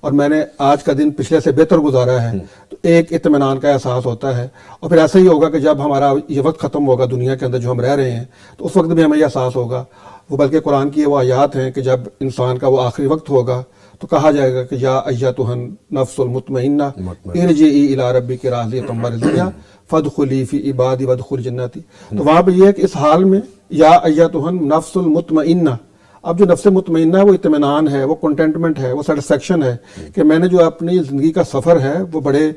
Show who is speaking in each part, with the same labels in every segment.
Speaker 1: اور میں نے آج کا دن پچھلے سے بہتر گزارا ہے تو ایک اطمینان کا احساس ہوتا ہے. اور پھر ایسا ہی ہوگا کہ جب ہمارا یہ وقت ختم ہوگا دنیا کے اندر جو ہم رہ رہے ہیں تو اس وقت بھی ہمیں یہ احساس ہوگا. وہ بلکہ قرآن کی وہ آیات ہیں کہ جب انسان کا وہ آخری وقت ہوگا تو کہا جائے گا کہ یا ایتھا النفس المطمئنہ ارجعی الی ربک راضیۃ مرضیہ فادخلی فی عبادی وادخلی جنتی. تو وہاں پہ یہ ہے کہ اس حال میں یا ایتھا النفس المطمئنہ، اب جو نفس مطمئنہ ہے وہ اطمینان ہے، وہ کنٹینٹمنٹ ہے، وہ سیٹسفیکشن ہے کہ میں نے جو اپنی زندگی کا سفر ہے وہ بڑے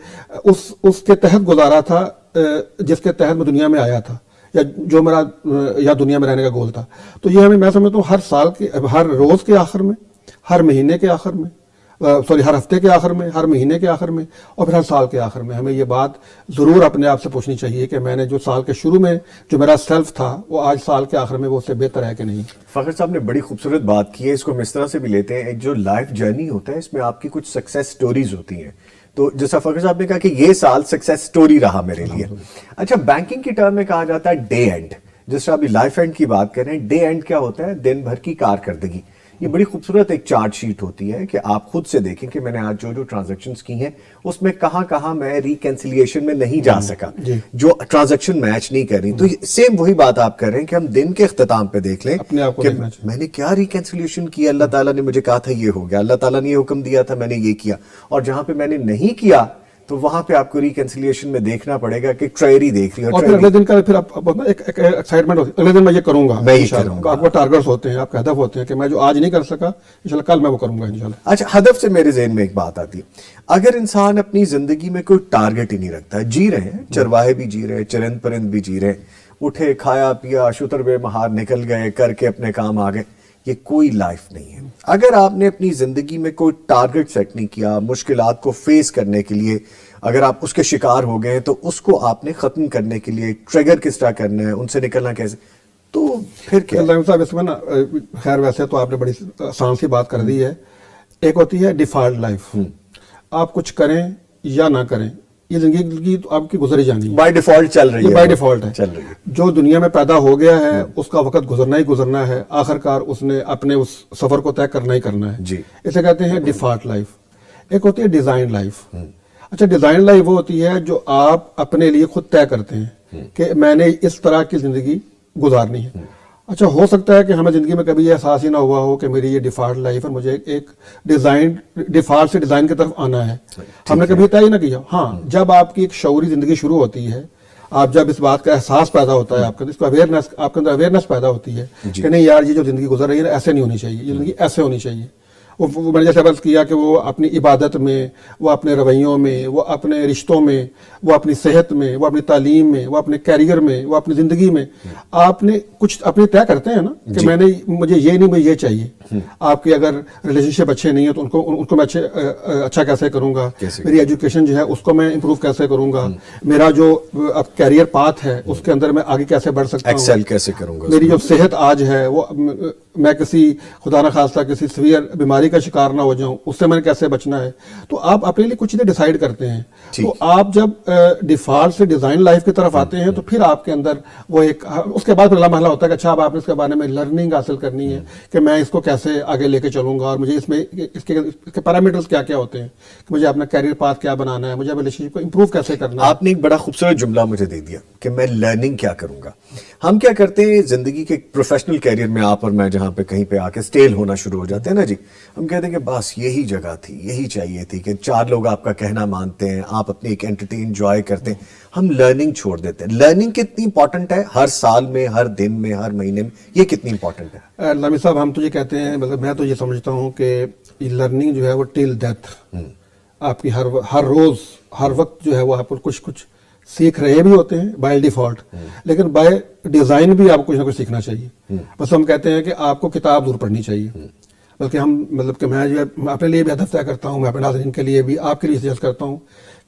Speaker 1: اس کے تحت گزارا تھا جس کے تحت میں دنیا میں آیا تھا، یا جو میرا یا دنیا میں رہنے کا گول تھا. تو یہ ہمیں، میں سمجھتا ہوں، ہر سال کے، ہر روز کے آخر میں، ہر مہینے کے آخر میں، ہر ہفتے کے آخر میں، ہر مہینے کے آخر میں، اور پھر ہر سال کے آخر میں ہمیں یہ بات ضرور اپنے آپ سے پوچھنی چاہیے کہ میں نے جو سال کے شروع میں جو میرا سیلف تھا وہ آج سال کے آخر میں وہ اس سے بہتر ہے کہ نہیں.
Speaker 2: فخر صاحب نے بڑی خوبصورت بات کی ہے. اس کو ہم اس طرح سے بھی لیتے ہیں، ایک جو لائف جرنی ہوتا ہے اس میں آپ کی کچھ سکسیس سٹوریز ہوتی ہیں. تو جیسا فخر صاحب نے کہا کہ یہ سال سکسیس سٹوری رہا میرے لیے. اچھا، بینکنگ کی ٹرم میں کہا جاتا ہے ڈے اینڈ. جس طرح ابھی لائف اینڈ کی بات کریں، ڈے اینڈ کیا ہوتا ہے؟ دن بھر کی کارکردگی. یہ بڑی خوبصورت ایک چارٹ شیٹ ہوتی ہے کہ آپ خود سے دیکھیں کہ میں نے آج جو ٹرانزیکشنز کی ہیں اس میں کہاں کہاں میں ریکنسیلیشن میں نہیں جا سکا، جو ٹرانزیکشن میچ نہیں کر رہی. تو سیم وہی بات آپ کر رہے ہیں کہ ہم دن کے اختتام پہ دیکھ لیں کہ میں نے کیا ریکنسیلیشن کی. اللہ تعالیٰ نے مجھے کہا تھا یہ ہو گیا، اللہ تعالیٰ نے یہ حکم دیا تھا میں نے یہ کیا، اور جہاں پہ میں نے نہیں کیا تو وہاں پہ آپ کو ریکنسیلیشن میں دیکھنا پڑے گا کہ ٹریری دیکھ رہی ہے.
Speaker 1: اور پھر اگلے دن کا پھر ایک ایکسائٹمنٹ ہوتی ہے، اگلے دن میں یہ کروں گا،
Speaker 2: میں یہ کروں گا.
Speaker 1: آپ کو ٹارگٹس ہوتے ہیں، آپ کے ہدف ہوتے ہیں کہ میں جو آج نہیں کر سکا انشاءاللہ کل میں وہ کروں گا انشاءاللہ.
Speaker 2: اچھا، ہدف سے میرے ذہن میں ایک بات آتی ہے. اگر انسان اپنی زندگی میں کوئی ٹارگٹ ہی نہیں رکھتا ہے، جی رہے ہیں، چرواہے بھی جی رہے ہیں، چرند پرند بھی جی رہے ہیں، اٹھے، کھایا پیا، شتر بے مہار نکل گئے، کر کے اپنے کام آ گئے، یہ کوئی لائف نہیں ہے. اگر آپ نے اپنی زندگی میں کوئی ٹارگٹ سیٹ نہیں کیا، مشکلات کو فیس کرنے کے لیے اگر آپ اس کے شکار ہو گئے تو اس کو آپ نے ختم کرنے کے لیے ٹریگر کس طرح کرنا ہے، ان سے نکلنا کیسے، تو پھر کیا؟
Speaker 1: صاحب اس میں نا، خیر ویسے تو آپ نے بڑی آسان سی بات کر دی ہے. ایک ہوتی ہے ڈیفالٹ لائف، آپ کچھ کریں یا نہ کریں، یہ زندگی تو آپ کی گزر ہی جانی ہے،
Speaker 2: بائی ڈیفالٹ چل رہی ہے،
Speaker 1: بائی ڈیفالٹ ہے،
Speaker 2: چل رہی ہے.
Speaker 1: جو دنیا میں پیدا ہو گیا ہے اس کا وقت گزرنا ہی گزرنا ہے، آخر کار اس نے اپنے اس سفر کو طے کرنا ہی کرنا ہے.
Speaker 2: جی،
Speaker 1: اسے کہتے ہیں ڈیفالٹ لائف. ایک ہوتی ہے ڈیزائن لائف. اچھا، ڈیزائن لائف وہ ہوتی ہے جو آپ اپنے لیے خود طے کرتے ہیں کہ میں نے اس طرح کی زندگی گزارنی ہے. اچھا، ہو سکتا ہے کہ ہمیں زندگی میں کبھی یہ احساس ہی نہ ہوا ہو کہ میری یہ ڈیفالٹ لائف ہے، مجھے ایک ڈیفالٹ سے ڈیزائن کی طرف آنا ہے، ہم نے کبھی طے ہی نہ کیا. ہاں، جب آپ کی ایک شعوری زندگی شروع ہوتی ہے، آپ جب اس بات کا احساس پیدا ہوتا ہے، آپ کے آپ کے اندر اویئرنیس پیدا ہوتی ہے کہ نہیں یار، یہ جو زندگی گزر رہی ہے ایسے نہیں ہونی چاہیے، یہ زندگی ایسے ہونی چاہیے. وہ میں نے جیسے عرض کیا کہ وہ اپنی عبادت میں، وہ اپنے رویوں میں، وہ اپنے رشتوں میں، وہ اپنی صحت میں، وہ اپنی تعلیم میں، وہ اپنے کیریئر میں، وہ اپنی زندگی میں آپ نے کچھ اپنی طے کرتے ہیں نا کہ میں نے، مجھے یہ نہیں، مجھے یہ چاہیے. آپ کے اگر ریلیشن شپ اچھے نہیں ہیں تو ان کو میں اچھا کیسے کروں گا، میری ایجوکیشن جو ہے اس کو میں امپروو کیسے کروں گا، میرا جو کیریئر پاتھ ہے اس کے اندر میں آگے کیسے بڑھ سکتا ہوں،
Speaker 2: ایکسل کیسے کروں گا،
Speaker 1: میری جو صحت آج ہے وہ میں کسی خدا نہ خواستہ کسی سیویئر بیماری کا شکار نہ ہو جاؤں، اس سے میں نے کیسے بچنا ہے. تو آپ اپنے لیے کچھ چیزیں ڈیسائیڈ کرتے ہیں. تو آپ جب ڈیفالٹ سے ڈیزائن لائف کی طرف آتے ہیں تو پھر آپ کے اندر وہ ایک، اس کے بعد پھر اگلا مرحلہ ہوتا ہے کہ اچھا اب آپ نے اس کے بارے میں لرننگ حاصل کرنی ہے کہ میں اس کو کیسے آگے لے کے چلوں گا، اور مجھے اس میں اس کے پیرامیٹرز کیا کیا ہوتے ہیں کہ مجھے اپنا کیریئر پاتھ کیا بنانا ہے، مجھے ریلیشن شپ کو امپروو کیسے کرنا ہے.
Speaker 2: آپ نے ایک بڑا خوبصورت جملہ مجھے دے دیا کہ میں لرننگ کیا کروں گا. ہم کیا کرتے ہیں زندگی کے پروفیشنل کیریئر میں، آپ اور میں جہاں پہ کہیں پہ آ کے اسٹیل ہونا شروع ہو جاتے ہیں نا جی، ہم کہتے ہیں کہ بس یہی جگہ تھی، یہی چاہیے تھی کہ چار لوگ آپ کا کہنا مانتے ہیں، آپ اپنی ایک انٹرٹین انجوائے کرتے ہیں. ہم لرننگ چھوڑ دیتے ہیں. لرننگ کتنی امپورٹنٹ ہے ہر سال میں، ہر دن میں، ہر مہینے میں، یہ کتنی امپورٹنٹ ہے؟
Speaker 1: لمی صاحب، ہم تو یہ کہتے ہیں، مطلب میں تو یہ سمجھتا ہوں کہ لرننگ جو ہے وہ ٹل ڈیتھ، آپ کی ہر روز ہر وقت جو ہے وہ آپ کو کچھ سیکھ رہے بھی ہوتے ہیں بائی ڈیفالٹ، لیکن بائی ڈیزائن بھی آپ کو کچھ نہ کچھ سیکھنا چاہیے. بس ہم کہتے ہیں کہ آپ کو کتاب ضرور پڑھنی چاہیے، بلکہ ہم، مطلب کہ میں جو اپنے لیے بھی ہدف طے کرتا ہوں، میں اپنے ناظرین کے لیے بھی، آپ کے لیے سجیسٹ کرتا ہوں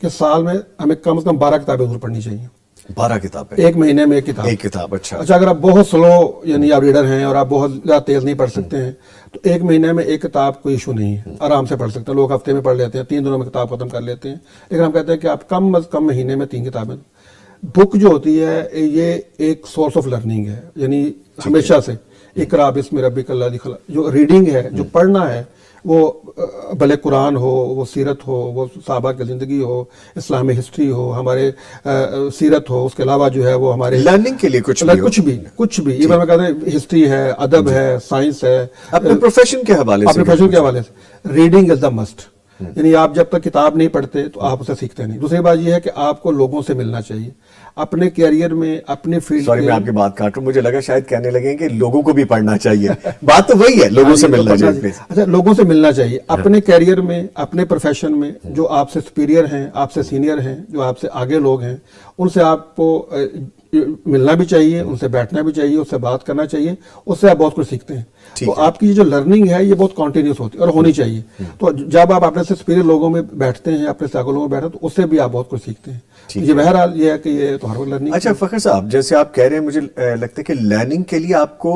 Speaker 1: کہ سال میں ہمیں کم از کم 12 کتابیں ضرور پڑھنی چاہیے.
Speaker 2: 12 کتابیں
Speaker 1: ایک مہینے میں ایک کتاب. اچھا، اگر آپ بہت سلو یعنی آپ ریڈر ہیں اور آپ بہت زیادہ تیز نہیں پڑھ سکتے ہیں تو ایک مہینے میں ایک کتاب کوئی ایشو نہیں ہے، آرام سے پڑھ سکتے ہیں. لوگ ہفتے میں پڑھ لیتے ہیں، 3 دنوں میں کتاب ختم کر لیتے ہیں، لیکن ہم کہتے ہیں کہ آپ کم از کم مہینے میں 3 کتابیں. بک جو ہوتی ہے یہ ایک سورس آف لرننگ ہے، یعنی ہمیشہ سے اقرا بسم ربک الذی خلق، جو ریڈنگ ہے، جو پڑھنا ہے، وہ بھلے قرآن ہو، وہ سیرت ہو، وہ صحابہ کی زندگی ہو، اسلامی ہسٹری ہو، ہمارے سیرت ہو، اس کے علاوہ جو ہے وہ ہمارے
Speaker 2: لرننگ کے لیے کچھ بھی ہو.
Speaker 1: کچھ بھی یہ میں کہتا ہوں، ہسٹری ہے، ادب ہے، سائنس ہے،
Speaker 2: اپنے پروفیشن کے حوالے سے.
Speaker 1: اپنے پروفیشن کے حوالے سے ریڈنگ از دا مسٹ. یعنی آپ جب تک کتاب نہیں پڑھتے تو آپ اسے سیکھتے نہیں. دوسری بات یہ ہے کہ آپ کو لوگوں سے ملنا چاہیے اپنے کیریئر میں، اپنے فیلڈ.
Speaker 2: سوری میں آپ کی بات کاٹ رہا ہوں، مجھے لگا شاید کہنے لگے کہ لوگوں کو بھی پڑھنا چاہیے. بات تو وہی ہے، لوگوں سے ملنا چاہیے.
Speaker 1: اچھا، لوگوں سے ملنا چاہیے اپنے کیریئر میں، اپنے پروفیشن میں. جو آپ سے سپیریئر ہیں، آپ سے سینئر ہیں، جو آپ سے آگے لوگ ہیں، ان سے آپ کو ملنا بھی چاہیے، ان سے بیٹھنا بھی چاہیے، اس سے بات کرنا چاہیے. اس سے آپ بہت کچھ سیکھتے ہیں. تو آپ کی جو لرننگ ہے یہ بہت کنٹینیوس ہوتی ہے اور ہونی چاہیے. تو جب آپ اپنے سے سپیریئر لوگوں میں بیٹھتے ہیں، اپنے سے آگے لوگوں میں بیٹھتے ہیں، تو اس سے بھی آپ بہت کچھ سیکھتے ہیں. یہ بہرحال یہ ہے کہ یہ تو ہر وقت لرننگ.
Speaker 2: اچھا فخر صاحب، جیسے آپ کہہ رہے ہیں، مجھے لگتا ہے کہ لرننگ کے لیے آپ کو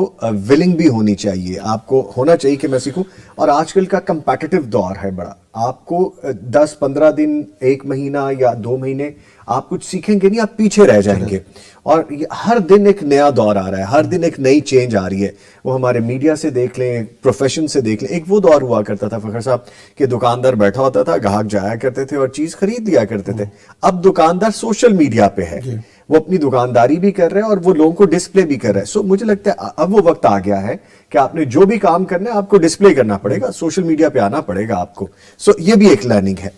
Speaker 2: ولنگ بھی ہونی چاہیے، آپ کو ہونا چاہیے کہ میں سیکھوں. اور آج کل کا کمپیٹیٹو دور ہے بڑا. آپ کو 10-15 دن، 1 مہینہ یا 2 مہینے آپ کچھ سیکھیں گے نہیں، آپ پیچھے رہ جائیں گے. اور ہر دن ایک نیا دور آ رہا ہے، ہر دن ایک نئی چینج آ رہی ہے. وہ ہمارے میڈیا سے دیکھ لیں، پروفیشن سے دیکھ لیں. ایک وہ دور ہوا کرتا تھا فخر صاحب کہ دکاندار بیٹھا ہوتا تھا، گاہک جایا کرتے تھے اور چیز خرید لیا کرتے تھے. اب دکاندار سوشل میڈیا پہ ہے، وہ اپنی دکانداری بھی کر رہے ہیں اور وہ لوگوں کو ڈسپلے بھی کر رہے ہیں. سو مجھے لگتا ہے اب وہ وقت آ گیا ہے کہ آپ نے جو بھی کام کرنا ہے آپ کو ڈسپلے کرنا پڑے گا، سوشل میڈیا پہ آنا پڑے گا آپ کو. سو یہ بھی ایک لرننگ ہے.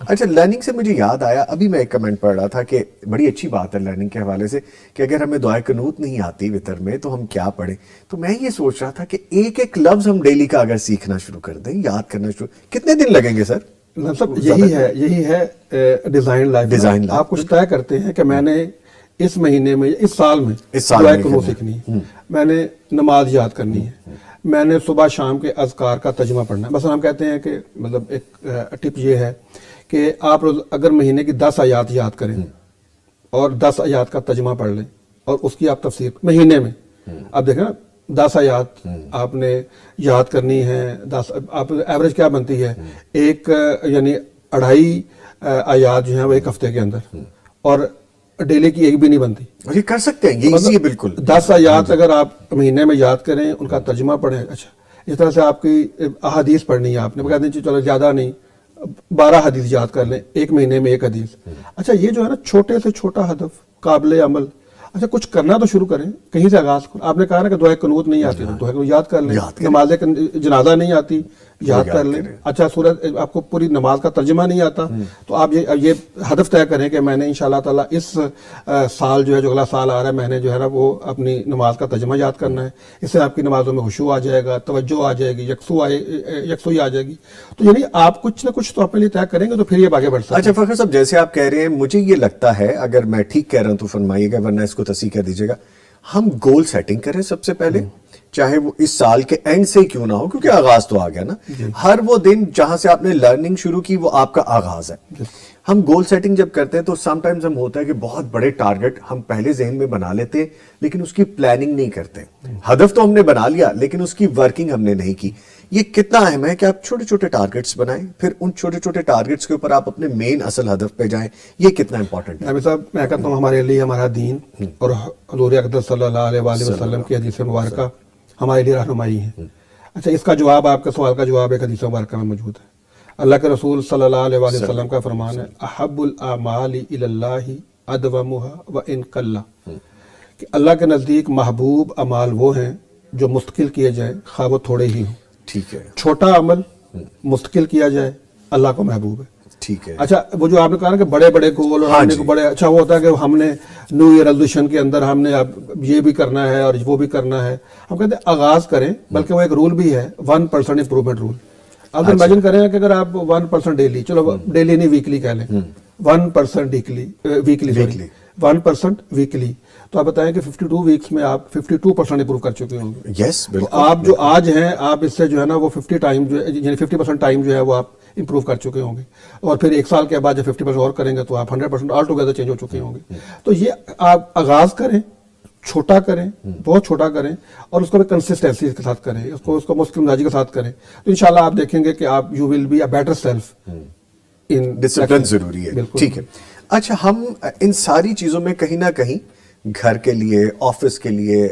Speaker 2: اچھا، لرننگ سے مجھے یاد آیا، ابھی میں ایک کمنٹ پڑھ رہا تھا کہ بڑی اچھی بات ہے لرننگ کے حوالے سے کہ اگر ہمیں دعائے قنوت نہیں آتی وتر میں تو ہم کیا پڑھیں. تو میں یہ سوچ رہا تھا کہ ایک ایک لفظ ہم ڈیلی کا اگر سیکھنا شروع کر دیں، یاد کرنا شروع، کتنے دن لگیں گے سر؟
Speaker 1: یہی ہے ڈیزائن لائف. آپ کچھ طے کرتے ہیں کہ میں نے اس مہینے میں، اس سال میں دعائے قنوت سیکھنی ہے، میں نے نماز یاد کرنی ہے، میں نے صبح شام کے اذکار کا ترجمہ پڑھنا ہے. مثلا ہم کہتے ہیں کہ مطلب ایک ٹپ یہ ہے کہ آپ اگر مہینے کی 10 آیات یاد کریں اور 10 آیات کا ترجمہ پڑھ لیں اور اس کی آپ تفسیر مہینے میں، اب دیکھیں نا 10 آیات آپ نے یاد کرنی ہے. 10 آپ ایوریج کیا بنتی ہے؟ ایک یعنی 2.5 آیات جو ہیں وہ ایک ہفتے کے اندر، اور ڈیلی کی ایک بھی نہیں بنتی.
Speaker 2: یہ کر سکتے ہیں، یہ ایزی ہے بالکل.
Speaker 1: 10 آیات اگر آپ مہینے میں یاد کریں، ان کا ترجمہ پڑھیں. اچھا، اس طرح سے آپ کی احادیث پڑھنی ہے، آپ نے کہتے ہیں چلو زیادہ نہیں 12 حدیث یاد کر لیں، ایک مہینے میں 1 حدیث. اچھا، یہ جو ہے نا چھوٹے سے چھوٹا ہدف، قابل عمل. اچھا، کچھ کرنا تو شروع کریں، کہیں سے آغاز کریں. آپ نے کہا نا کہ دعائے قنوت نہیں آتی تو دعائے قنوت یاد کر لیں. نماز جنازہ نہیں آتی، یاد کر لیں. اچھا، سورۃ آپ کو پوری نماز کا ترجمہ نہیں آتا تو آپ یہ ہدف طے کریں کہ میں نے انشاءاللہ تعالیٰ اس سال جو ہے، جو اگلا سال آ رہا ہے، میں نے جو ہے نا وہ اپنی نماز کا ترجمہ یاد کرنا ہے. اس سے آپ کی نمازوں میں خشوع آ جائے گا، توجہ آ جائے گی، یکسوئی آ جائے گی. تو یعنی آپ کچھ نہ کچھ تو اپنے لیے طے کریں گے تو پھر یہ آگے بڑھ سکتے ہیں.
Speaker 2: اچھا فخر صاحب، جیسے آپ کہہ رہے ہیں، مجھے یہ لگتا ہے، اگر میں ٹھیک کہہ رہا ہوں تو فرمائیے گا ورنہ اس کو تصحیح کر دیجیے گا، ہم گول سیٹنگ کریں سب سے پہلے، چاہے وہ اس سال کے اینڈ سے کیوں نہ ہو، کیونکہ آغاز تو آ گیا نا. ہر وہ دن جہاں سے آپ نے لرننگ شروع کی وہ آپ کا آغاز ہے. ہم گول سیٹنگ جب کرتے ہیں تو سم ٹائمز ہم ہوتا ہے کہ بہت بڑے ٹارگٹ ہم پہلے ذہن میں بنا لیتے ہیں لیکن اس کی پلاننگ نہیں کرتے. ہدف تو ہم نے بنا لیا لیکن اس کی ورکنگ ہم نے نہیں کی. یہ کتنا اہم ہے کہ آپ چھوٹے چھوٹے ٹارگٹس بنائیں، پھر ان چھوٹے چھوٹے ٹارگٹس کے اوپر آپ اپنے مین اصل ہدف پہ جائیں. یہ کتنا امپورٹنٹ ہے؟
Speaker 1: نبی صاحب، میں کہتا ہوں ہمارے لیے ہمارا دین اور حضور اقدس صلی اللہ علیہ وآلہ وسلم کی حدیث مبارکہ ہمارے لیے رہنمائی ہے. اچھا، اس کا جواب، آپ کے سوال کا جواب ایک حدیث مبارکہ میں موجود ہے. اللہ کے رسول صلی اللہ علیہ وآلہ وسلم کا فرمان ہے، احب الاعمال الی اللہ ادومها وان قل، کہ اللہ کے نزدیک محبوب اعمال وہ ہیں جو مستقل کیے جائیں خواہ وہ تھوڑے ہی ہوں.
Speaker 2: ٹھیک ہے.
Speaker 1: چھوٹا عمل مستقل کیا جائے اللہ کو محبوب ہے.
Speaker 2: ٹھیک ہے.
Speaker 1: اچھا، وہ جو آپ نے کہا نا کہ بڑے بڑے گول اور ہم نے بڑے، اچھا وہ ہوتا ہے کہ ہم نے نیو ایئر ریزولوشن کے اندر ہم نے اب یہ بھی کرنا ہے اور وہ بھی کرنا ہے. ہم کہتے ہیں آغاز کریں، بلکہ وہ ایک رول بھی ہے 1% امپروومنٹ رول. اب امیجن کریں کہ اگر آپ 1% ڈیلی، چلو ڈیلی نہیں ویکلی کہہ لیں، 1% ویکلی 1% ویکلی، تو آپ بتائیں کہ 52 ویکس میں آپ 52% امپروو کر چکے ہوں گے.
Speaker 2: یس بالکل.
Speaker 1: آپ جو آج ہیں، آپ اس سے جو ہے نا وہ 50 ٹائم جو ہے، یعنی 50% ٹائم جو ہے وہ آپ امپروو کر چکے ہوں گے. اور پھر 1 سال کے بعد جب 50% اور کریں گے تو آپ 100% آل ٹوگیدر چینج ہو چکے ہوں گے. تو یہ آپ آغاز کریں، چھوٹا کریں، بہت چھوٹا کریں، اور اس کو بھی کنسسٹنسی کے ساتھ کریں، اس کو مسلم مزاجی کے ساتھ کریں. تو انشاءاللہ آپ دیکھیں گے کہ آپ you will be a better self.
Speaker 2: Discipline ضروری ہے. ٹھیک ہے. اچھا، ہم ان ساری چیزوں میں کہیں نہ کہیں گھر کے لیے، آفس کے لیے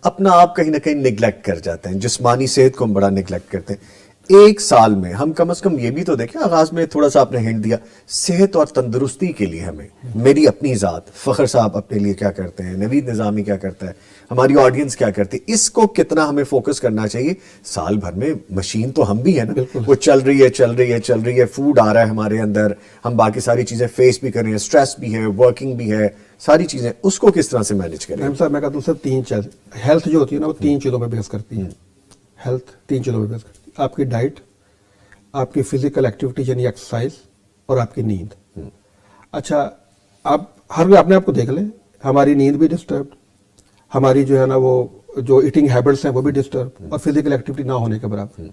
Speaker 2: اپنا آپ کہیں نہ کہیں نگلیکٹ کر جاتے ہیں. جسمانی صحت کو ہم بڑا نگلیکٹ کرتے ہیں. ایک سال میں ہم کم از کم یہ بھی تو دیکھیں، آغاز میں تھوڑا سا آپ نے ہنٹ دیا، صحت اور تندرستی کے لیے ہمیں، میری اپنی ذات، فخر صاحب اپنے لیے کیا کرتے ہیں، نوید نظامی کیا کرتا ہے، ہماری آڈینس کیا کرتی ہے، اس کو کتنا ہمیں فوکس کرنا چاہیے. سال بھر میں مشین تو ہم بھی ہے نا، وہ چل رہی ہے، فوڈ آ رہا ہے ہمارے اندر، ہم باقی ساری چیزیں فیس بھی کر رہے ہیں، اسٹریس بھی ہے، ورکنگ بھی ہے، ساری چیزیں، اس کو کس طرح سے مینیج کریں؟
Speaker 1: صاحب میں کہتا ہوں سر 3 چیز، ہیلتھ جو ہوتی ہے نا وہ 3 چیزوں پہ بیس کرتی ہے. ہیلتھ 3 چیزوں پہ بیس کرتی ہے، آپ کی ڈائٹ، آپ کی فزیکل ایکٹیویٹی یعنی ایکسرسائز، اور آپ کی نیند. اچھا آپ اپنے آپ کو دیکھ لیں، ہماری نیند بھی ڈسٹربڈ، ہماری جو ہے نا وہ جو ایٹنگ ہیبٹس ہیں وہ بھی ڈسٹرب، اور فزیکل ایکٹیویٹی نہ ہونے کے برابر.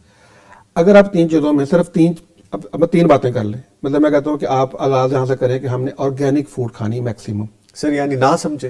Speaker 1: اگر آپ 3 چیزوں میں صرف 3 باتیں کر لیں، مطلب میں کہتا ہوں کہ آپ آغاز یہاں سے کریں کہ ہم نے آرگینک فوڈ کھانی میکسیمم.
Speaker 2: سر یعنی نہ سمجھے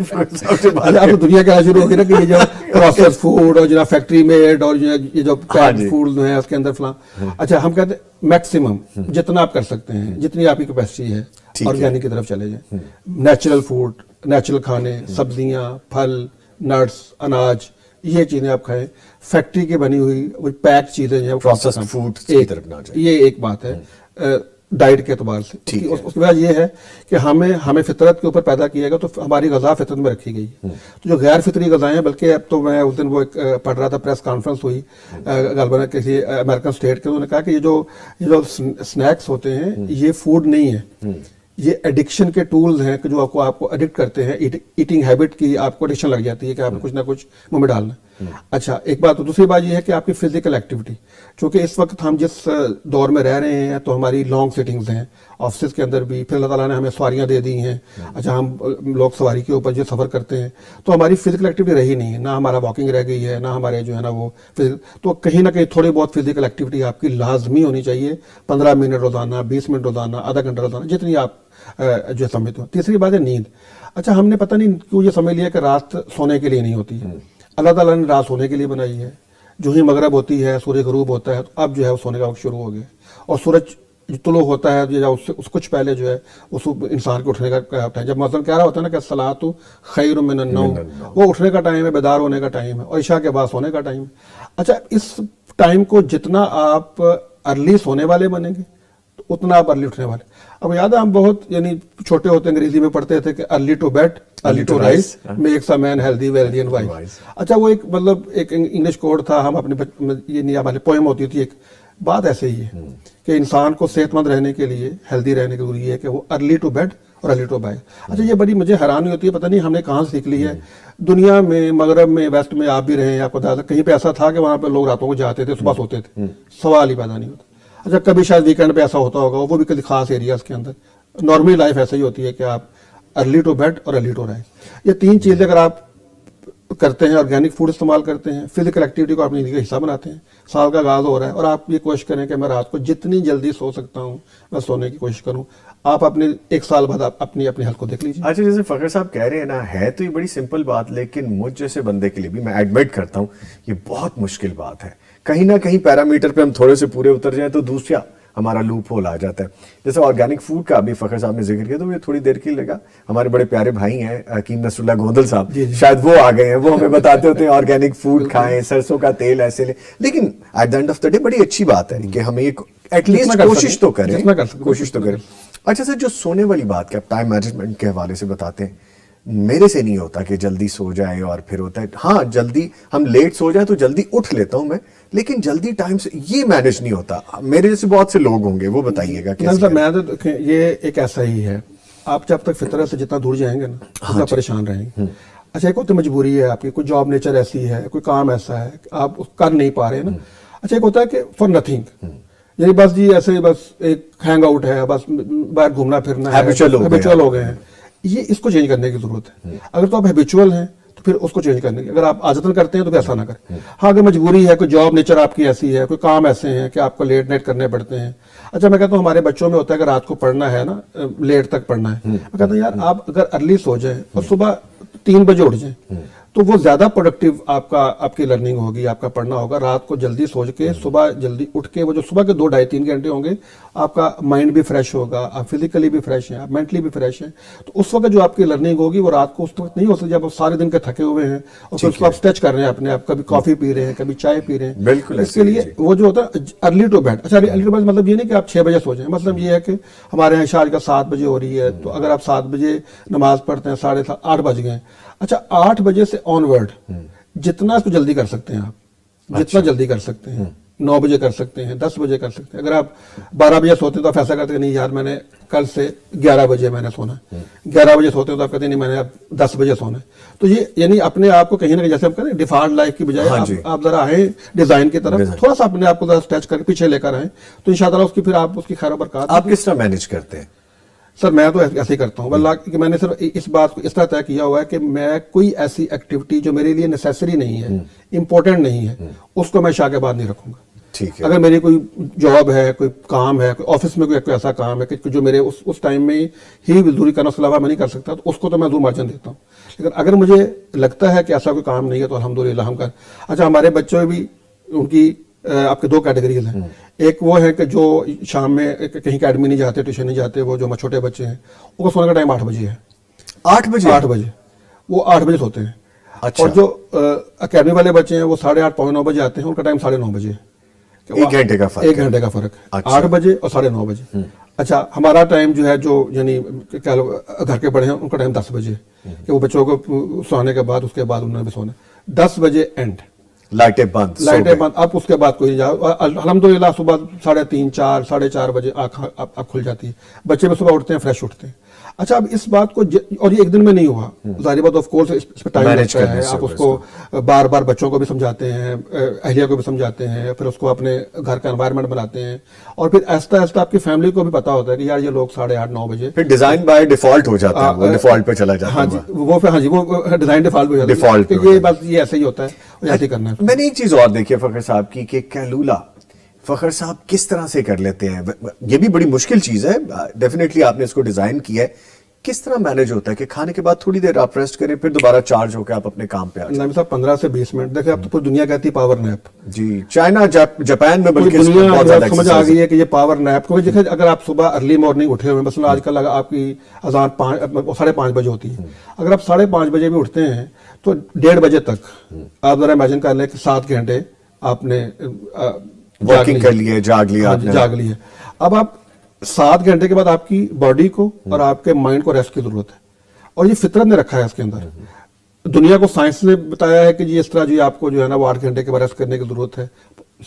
Speaker 1: اب دنیا کیا شروع ہوگی نا کہ یہ جو پروسیس فوڈ اور جو فیکٹری میڈ اور یہ جو پیکڈ فوڈ ہیں اس کے اندر فلاں. اچھا ہم کہتے ہیں میکسیمم جتنا آپ کر سکتے ہیں، جتنی آپ کی کیپیسٹی ہے آرگینک کی طرف چلے جائیں. نیچرل فوڈ، نیچرل کھانے، سبزیاں، پھل، نٹس، اناج، یہ چیزیں آپ کھائیں. فیکٹری کی بنی ہوئی وہ پیک چیزیں جو
Speaker 2: پروسیسڈ فوڈ کی طرف نہ جائیں.
Speaker 1: یہ ایک بات ہے ڈائٹ کے اعتبار سے. اس کے بعد یہ ہے کہ ہمیں فطرت کے اوپر پیدا کیا گیا، تو ہماری غذا فطرت میں رکھی گئی. تو جو غیر فطری غذائیں ہیں، بلکہ اب تو میں اس دن وہ ایک پڑھ رہا تھا، پریس کانفرنس ہوئی غالباً کسی امریکن اسٹیٹ کے، انہوں نے کہا کہ یہ جو سنیکس ہوتے ہیں یہ فوڈ نہیں ہے، یہ ایڈکشن کے ٹولز ہیں کہ جو آپ کو ایڈکٹ کرتے ہیں. ایٹنگ ہیبٹ کی آپ کو ایڈکشن لگ جاتی ہے کہ آپ کو کچھ نہ کچھ منہ میں ڈالنا. اچھا ایک بات. دوسری بات یہ ہے کہ آپ کی فزیکل ایکٹیویٹی، چونکہ اس وقت ہم جس دور میں رہ رہے ہیں تو ہماری لانگ سٹنگز ہیں آفسز کے اندر بھی، پھر اللہ تعالیٰ نے ہمیں سواریاں دے دی ہیں. اچھا ہم لوگ سواری کے اوپر جو سفر کرتے ہیں تو ہماری فزیکل ایکٹیویٹی رہی نہیں ہے، نہ ہمارا واکنگ رہ گئی ہے، نہ ہمارے جو ہے نا وہ تو کہیں نہ کہیں تھوڑی بہت فزیکل ایکٹیویٹی آپ کی لازمی ہونی چاہیے. 15 منٹ روزانہ، 20 منٹ روزانہ، آدھا گھنٹہ روزانہ، جتنی آپ جو سمجھتے ہو. تیسری بات ہے نیند. اچھا ہم نے پتہ نہیں کیوں یہ سمجھ لیا کہ رات سونے کے لیے نہیں ہوتی ہے. اللہ تعالیٰ نے رات سونے کے لیے بنائی ہے. جو ہی مغرب ہوتی ہے، سورج غروب ہوتا ہے، تو اب جو ہے وہ سونے کا وقت شروع ہو گیا، اور سورج طلوع ہوتا ہے اس کچھ پہلے جو ہے اس انسان کے اٹھنے کا ٹائم، جب مثلاً کہہ رہا ہوتا ہے نا کہ الصلاۃ خیر من النوم، وہ اٹھنے کا ٹائم ہے، بیدار ہونے کا ٹائم ہے، اور عشاء کے بعد سونے کا ٹائم ہے. اچھا اس ٹائم کو جتنا آپ ارلی سونے والے بنیں گے اتنا آپ ارلی اٹھنے والے. اب یاد ہے ہم بہت یعنی چھوٹے ہوتے انگریزی میں پڑھتے تھے کہ early to bed early to rise makes a man healthy wealthy and wise. اچھا وہ ایک مطلب ایک انگلش کوڈ تھا، ہم اپنے یہ ہماری پوئم ہوتی تھی. ایک بات ایسے ہی ہے کہ انسان کو صحت مند رہنے کے لیے، ہیلدی رہنے کے لیے ضروری ہے کہ وہ ارلی ٹو بیڈ اور ارلی ٹو بائے. اچھا یہ بڑی مجھے حیرانی ہوتی ہے، پتہ نہیں ہم نے کہاں سیکھ لی ہے. دنیا میں مغرب میں ویسٹ میں آپ بھی رہے ہیں، آپ کو کہیں پہ ایسا تھا کہ وہاں پہ لوگ راتوں کو جاتے تھے، صبح سوتے تھے، سوال ہی پیدا نہیں ہوتا. اچھا کبھی شاید ویکینڈ پہ ایسا ہوتا ہوگا، وہ بھی کسی خاص ایریاز کے اندر. نارملی لائف ایسا ہی ہوتی ہے کہ آپ ارلی ٹو بیڈ اور ارلی ٹو رائز. یہ 3 چیزیں اگر آپ کرتے ہیں، آرگینک فوڈ استعمال کرتے ہیں، فزیکل ایکٹیویٹی کو اپنی زندگی کا حصہ بناتے ہیں، سال کا آغاز ہو رہا ہے، اور آپ یہ کوشش کریں کہ میں رات کو جتنی جلدی سو سکتا ہوں میں سونے کی کوشش کروں. آپ اپنے 1 سال بعد آپ اپنی ہیلتھ کو دیکھ لیجیے.
Speaker 2: اچھا جیسے فخر صاحب کہہ رہے ہیں نا، ہے تو یہ بڑی سمپل بات، لیکن مجھ جیسے بندے کے لیے بھی، میں ایڈمٹ کرتا ہوں یہ بہت مشکل بات ہے. کہیں نہ کہیں پیرامیٹر پہ ہم تھوڑے سے پورے اتر جائیں تو دوسرا ہمارا لوپ ہول آ جاتا ہے. جیسے آرگینک فوڈ کا ابھی فخر صاحب نے ذکر کیا تو مجھے تھوڑی دیر کے لیے لگا ہمارے بڑے پیارے بھائی ہیں حکیم نصر اللہ گوندل صاحب، شاید وہ آ گئے ہیں، وہ ہمیں بتاتے ہوتے ہیں آرگینک فوڈ کھائیں، سرسوں کا تیل ایسے لیں. لیکن at the end of the day بڑی اچھی بات ہے کہ ہمیں ایٹ لیسٹ کوشش تو کریں. اچھا سر جو سونے والی بات کہ آپ ٹائم مینجمنٹ کے حوالے سے بتاتے ہیں، میرے سے نہیں ہوتا کہ جلدی سو جائے اور پھر ہوتا ہے ہاں جلدی ہم لیٹ سو جائیں تو جلدی اٹھ لیتا ہوں میں، لیکن جلدی ٹائم سے یہ مینج نہیں ہوتا. میرے جیسے بہت سے لوگ ہوں گے، وہ بتائیے گا کیسے.
Speaker 1: میں تو دیکھیں یہ ایک ایسا ہی ہے، آپ جب تک فطرت سے جتنا دور جائیں گے نا اتنا پریشان رہیں گے. اچھا ایک ہوتا ہے مجبوری ہے آپ کی، کوئی جاب نیچر ایسی ہے، کوئی کام ایسا ہے کہ آپ کر نہیں پا رہے ہیں نا. اچھا ایک ہوتا ہے کہ فار نتھنگ، یعنی بس جی ایسے بس ایک ہینگ آؤٹ ہے، بس باہر گھومنا پھرنا ہے، ہیبیچول ہو گئے ہیں. یہ اس کو چینج کرنے کی ضرورت ہے. اگر تو آپ ہیبیچول ہیں تو پھر اس کو چینج کرنے کی، اگر آپ عادتاً کرتے ہیں تو ایسا نہ کریں. ہاں اگر مجبوری ہے، کوئی جاب نیچر آپ کی ایسی ہے، کوئی کام ایسے ہیں کہ آپ کو لیٹ نائٹ کرنے پڑتے ہیں. اچھا میں کہتا ہوں ہمارے بچوں میں ہوتا ہے کہ رات کو پڑھنا ہے نا، لیٹ تک پڑھنا ہے. میں کہتا ہوں یار آپ اگر ارلی سو جائیں اور صبح 3 بجے اٹھ جائیں تو وہ زیادہ پروڈکٹیو آپ کی لرننگ ہوگی, آپ کا پڑھنا ہوگا. رات کو جلدی سوچ کے صبح جلدی اٹھ کے وہ جو صبح کے 2-2.5-3 گھنٹے ہوں گے, آپ کا مائنڈ بھی فریش ہوگا, آپ فزیکلی بھی فریش ہیں, آپ مینٹلی بھی فریش ہیں. تو اس وقت جو آپ کی لرننگ ہوگی وہ رات کو اس وقت نہیں ہو سکتی جب آپ سارے دن کے تھکے ہوئے ہیں اور پھر اس کو آپ اسٹریچ کر رہے ہیں اپنے آپ, کبھی کافی پی رہے ہیں, کبھی چائے پی رہے ہیں.
Speaker 2: بالکل
Speaker 1: اس کے لیے وہ جو ہوتا ہے ارلی ٹو بیڈ. اچھا ارلی ٹو بیڈ مطلب یہ نہیں کہ آپ 6 بجے سو جائیں, مطلب یہ ہے کہ ہمارے یہاں عشاء کا 7 بجے ہو رہی ہے, تو اگر آپ 7 بجے نماز پڑھتے ہیں 7:30 8 بج گئے. اچھا 8 بجے سے آن ورڈ جتنا اس کو جلدی کر سکتے ہیں آپ, جتنا جلدی کر سکتے ہیں, 9 بجے کر سکتے ہیں, 10 بجے کر سکتے ہیں. اگر آپ 12 بجے سوتے ہیں تو آپ ایسا کرتے ہیں نہیں یار میں نے کل سے 11 بجے میں نے سونا ہے. 11 بجے سوتے ہیں تو آپ کہتے ہیں نہیں میں نے اب 10 بجے سونا ہے. تو یہ یعنی اپنے آپ کو کہیں نہ کہیں جیسے ہم کہتے ہیں ڈیفالٹ لائف کی بجائے آپ ذرا آئیں ڈیزائن کی طرف, تھوڑا سا اپنے آپ کو ذرا اسٹریچ کر کے پیچھے لے کر آئیں, تو انشاءاللہ اس کی پھر آپ اس کی خیر و برکات.
Speaker 2: آپ کس طرح مینج کرتے ہیں؟
Speaker 1: سر میں تو ایسے ہی کرتا ہوں واللہ کہ میں نے صرف اس بات کو اس طرح طے کیا ہوا ہے کہ میں کوئی ایسی ایکٹیویٹی جو میرے لیے نیسیسری نہیں ہے, امپورٹنٹ نہیں ہے, اس کو میں عشاء کے بعد نہیں رکھوں گا.
Speaker 2: ٹھیک ہے.
Speaker 1: اگر میری کوئی جاب ہے, کوئی کام ہے, کوئی آفس میں کوئی ایسا کام ہے کہ جو میرے اس ٹائم میں ہی ضروری کرنا, اس کے علاوہ میں نہیں کر سکتا, تو اس کو تو میں ضرور مارجن دیتا ہوں. لیکن اگر مجھے لگتا ہے کہ ایسا کوئی کام نہیں ہے تو الحمدللہ ہم کر. اچھا ہمارے بچوں میں بھی ان کی آپ کے 2 کیٹیگریز ہیں. ایک وہ ہے کہ جو شام میں کہیں اکیڈمی نہیں جاتے, ٹیوشن نہیں جاتے, وہ جو ہمارے چھوٹے بچے ہیں ان کو سونے کا ٹائم 8 بجے ہے.
Speaker 2: 8 بجے؟
Speaker 1: 8 بجے وہ 8 بجے سوتے ہیں.
Speaker 2: اچھا.
Speaker 1: اور جو اکیڈمی والے بچے ہیں وہ 8:30 پونے 9 بجے آتے ہیں, ان کا ٹائم 9:30 بجے ہے.
Speaker 2: 1 گھنٹے کا فرق.
Speaker 1: 1 گھنٹے کا فرق ہے. 8 بجے اور 9:30 بجے. اچھا ہمارا ٹائم جو ہے جو یعنی گھر کے بڑے ہیں ان کا ٹائم 10 بجے کہ وہ بچوں کو سونے کے بعد اس کے بعد انہوں نے بھی سونا. 10 بجے اینڈ,
Speaker 2: لائٹیں بند.
Speaker 1: اب اس کے بعد کوئی نہیں جاؤ. الحمدللہ صبح 3:30 4 4:30 بجے آنکھ کھل جاتی ہے. بچے بھی صبح اٹھتے ہیں, فریش اٹھتے ہیں. اچھا اب اس بات کو اور یہ ایک دن میں نہیں ہوا, ظاہر بات آف کورس اس پہ ٹائم لگتا ہے. آپ اس کو بار بار بچوں کو بھی سمجھاتے ہیں, اہلیہ کو بھی سمجھاتے ہیں, پھر اس کو اپنے گھر کا انوائرمنٹ بناتے ہیں, اور پھر آہستہ آہستہ آپ کی فیملی کو بھی پتا ہوتا ہے کہ یار یہ لوگ 8:30 9 بجے
Speaker 2: پھر ڈیزائن بائی ڈیفالٹ ہو جاتا ہے, وہ ڈیفالٹ پہ چلا جاتا ہے.
Speaker 1: ہاں جی وہ ڈیزائن ڈیفالٹ ہو جاتا ہے. یہ بات یہ ایسے ہی ہوتا ہے, ایسے ہی کرنا ہے.
Speaker 2: میں نے ایک چیز اور دیکھی ہے فخر صاحب کی کہ کیلولا فخر صاحب کس طرح سے کر لیتے ہیں. یہ بھی بڑی مشکل چیز ہے, ڈیفینیٹلی آپ نے اس کو ڈیزائن کیا ہے. کس طرح مینج ہوتا ہے کہ کھانے کے بعد تھوڑی دیر آپ ریسٹ کریں, پھر دوبارہ چارج ہو کے آپ اپنے کام پہ آ جائیں؟
Speaker 1: نامی صاحب 15 سے 20 منٹ. دیکھیں اب تو پوری دنیا کہتی ہے پاور نیپ.
Speaker 2: جی چائنا جاپان میں
Speaker 1: پوری
Speaker 2: بلکہ
Speaker 1: دنیا سمجھ آ گئی ہے کہ یہ پاور نیپ. کیونکہ دیکھیں اگر آپ صبح ارلی مارننگ اٹھے ہوئے ہیں, مثلا آج کل آپ کی اذان 5:30 بجے ہوتی ہے, اگر آپ 5:30 بجے بھی اٹھتے ہیں تو 1:30 بجے تک آپ ذرا امیجن کر لیں کہ 7 گھنٹے آپ نے
Speaker 2: واکنگ کر لی ہے, جاگ
Speaker 1: لی ہے. اب آپ 7 گھنٹے کے بعد آپ کی باڈی کو اور آپ کے مائنڈ کو ریسٹ کی ضرورت ہے, اور یہ فطرت نے رکھا ہے اس کے اندر. دنیا کو سائنس نے بتایا ہے کہ جی اس طرح جی آپ کو جو ہے نا وہ 8 گھنٹے کے بعد ریسٹ کرنے کی ضرورت ہے.